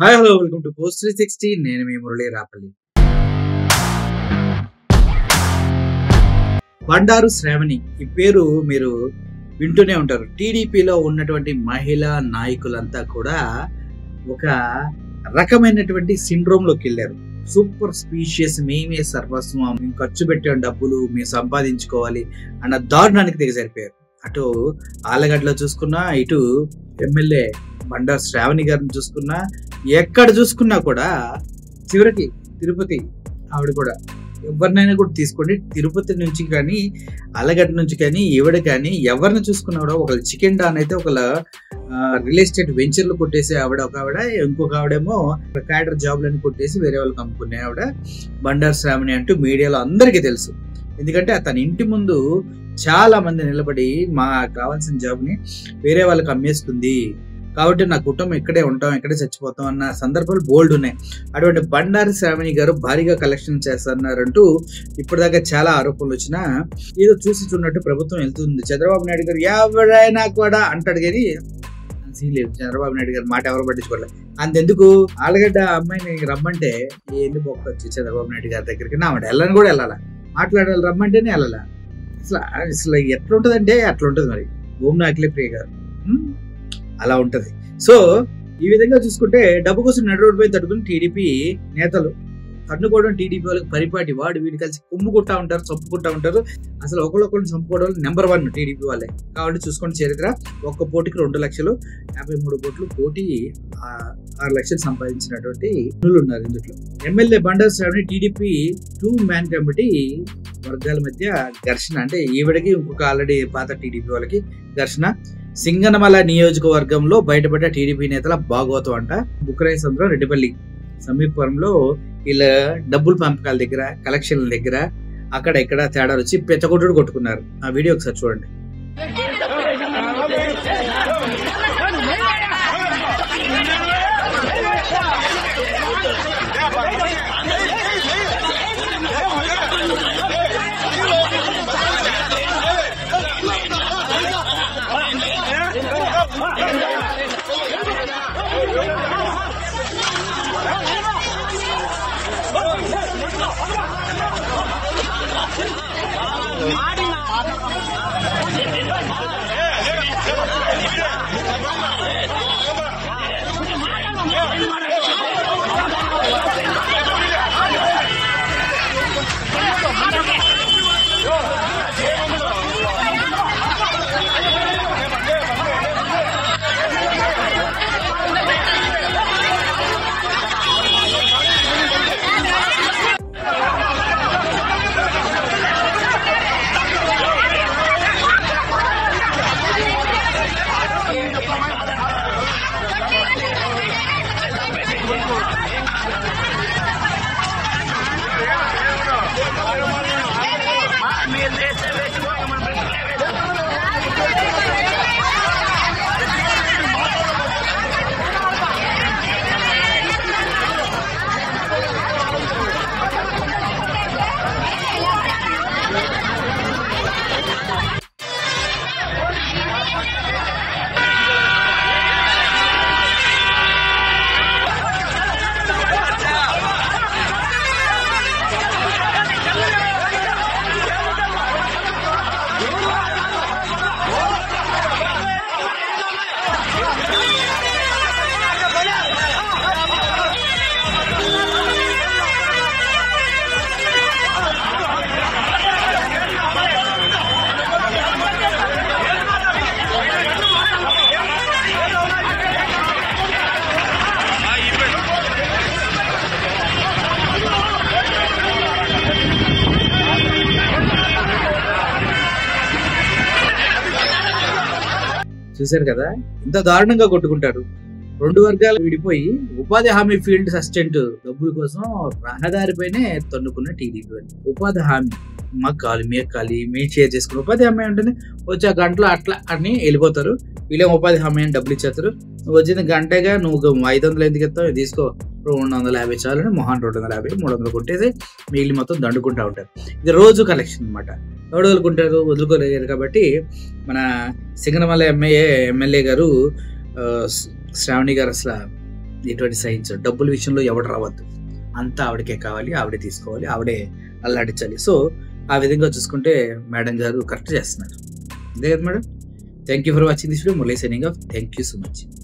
Hi hello welcome to post 360. నేను మీ మురళీ రాపల్లి. బండారు శ్రావణి ఈ పేరు మీరు వింటూనే ఉంటారు. టీడీపీలో ఉన్నటువంటి మహిళా నాయకులంతా కూడా ఒక రకమైనటువంటి సిండ్రోమ్లోకి వెళ్ళారు. సూపర్ స్పీషియస్, మేమే సర్వస్వం, మేము ఖర్చు పెట్టే డబ్బులు మేము సంపాదించుకోవాలి అన్న దారుణానికి దిగజారిపోయారు. అటు ఆలగడ్డలో చూసుకున్నా, ఇటు ఎమ్మెల్యే బండారు శ్రావణి గారిని చూసుకున్నా, ఎక్కడ చూసుకున్నా కూడా చివరికి తిరుపతి ఆవిడ కూడా, ఎవరినైనా కూడా తీసుకోండి, తిరుపతి నుంచి కానీ ఆలగడ్డ నుంచి కానీ ఈవిడ కానీ ఎవరిని చూసుకున్నా కూడా ఒకళ్ళు చికెన్ డాన్ అయితే ఒకళ్ళ రియల్ ఎస్టేట్ వెంచర్లు కొట్టేసి ఆవిడ ఒక ఆవిడ, ఇంకొక ఆవిడేమో క్యాడర్ జాబ్లను కొట్టేసి వేరే వాళ్ళకి అమ్ముకునే ఆవిడ బండారు శ్రావణి అంటూ మీడియాలో అందరికీ తెలుసు. ఎందుకంటే తన ఇంటి ముందు చాలా మంది నిలబడి మాకు కావాల్సిన జాబ్ని వేరే వాళ్ళకి అమ్మేస్తుంది కాబట్టి నా కుటుంబం ఇక్కడే ఉంటాం, ఇక్కడే చచ్చిపోతాం అన్న సందర్భాలు బోల్డ్ ఉన్నాయి. అటువంటి బండారు శ్రావణి గారు భారీగా కలెక్షన్ చేస్తున్నారంటూ ఇప్పటిదాకా చాలా ఆరోపణలు వచ్చినా ఏదో చూసి చూడనట్టు ప్రభుత్వం వెళ్తుంది. చంద్రబాబు నాయుడు గారు ఎవరైనా కూడా అంటాడు కానీ లేదు, చంద్రబాబు నాయుడు గారు మాట ఎవరు పట్టించుకోలేదు. అంతెందుకు ఆలగడ్డ అమ్మాయిని రమ్మంటే ఎందుకు బొక్క వచ్చి చంద్రబాబు నాయుడు గారి దగ్గరికి నా వెళ్ళని కూడా వెళ్ళాలా, మాట్లాడాలి, రమ్మంటేనే వెళ్ళాలా. అసలు ఎట్లుంటదంటే అట్లా ఉంటుంది. మరి భూమి అఖిల ప్రియ గారు అలా ఉంటది. సో ఈ విధంగా చూసుకుంటే డబ్బు కోసం నడు రోడ్డుపై తట్టుకుని టీడీపీ నేతలు తన్నుకోవడం, టీడీపీ వాళ్ళకి పరిపాటి, వాడు వీడు కలిసి కుమ్ముకుంటా ఉంటారు, చంపుకుంటా ఉంటారు. అసలు ఒకరిని చంపుకోవడం నెంబర్ 1 టీడీపీ వాళ్ళే. కాబట్టి చూసుకోండి చరిత్ర, ఒక్క పోటీకి 2 లక్షలు, 53 కోట్లు పోటీ 6 లక్షలు సంపాదించినటువంటి ఉన్నారు ఇందులో. MLA Bandaru Sravani TDP 2 man committee వర్గాల మధ్య ఘర్షణ. అంటే ఈవిడకి ఇంకొక ఆల్రెడీ పాత టీడీపీ వాళ్ళకి ఘర్షణ. సింగనమల నియోజకవర్గంలో బయటపడ్డ టీడీపీ నేతల భాగవతం అంట. బుక్కరాయ సంద్రం రెడ్డిపల్లి సమీపంలో వీళ్ళ డబ్బుల పంపకాల దగ్గర, కలెక్షన్ల దగ్గర అక్కడ ఇక్కడ తేడాలు వచ్చి పెచ్చగొట్టుడు కొట్టుకున్నారు. ఆ వీడియో ఒకసారి చూడండి. చూశారు కదా ఇంత దారుణంగా కొట్టుకుంటారు. 2 వర్గాలు విడిపోయి ఉపాధి హామీ ఫీల్డ్ అసిస్టెంట్ డబ్బుల కోసం రహదారిపైనే తన్నుకున్న టీడీపీ. ఉపాధి హామీ మాకు కావాలి, మీకు కావాలి, మేము షేర్ చేసుకుని ఉపాధి హామీ ఉంటుంది. వచ్చే గంటలో అట్లా అని వెళ్ళిపోతారు. వీళ్ళేం ఉపాధి హామీ అని డబ్బులు ఇచ్చేస్తారు. నువ్వు వచ్చిన గంటగా నువ్వు 500 ఎందుకు ఇస్తావు, తీసుకో 250 చాలని మొహాన్ 250 300 కొట్టేసి మిగిలి మొత్తం దండుకుంటూ ఉంటారు. ఇది రోజు కలెక్షన్ అనమాట. ఎవడు వదులుకుంటారు, వదులుకోలేరు. కాబట్టి మన సింగనమల ఎమ్మెల్యే గారు శ్రావణి గారు అసలు ఎటువంటి సహించరు. డబ్బుల విషయంలో ఎవడు రావద్దు. అంతా ఆవిడకే కావాలి, ఆవిడే తీసుకోవాలి, ఆవిడే అల్లాడించాలి. సో ఆ విధంగా చూసుకుంటే మేడం గారు కరెక్ట్ చేస్తున్నారు. అంతే కదా madam? Thank you for watching this video. Murali signing off. Thank you so much.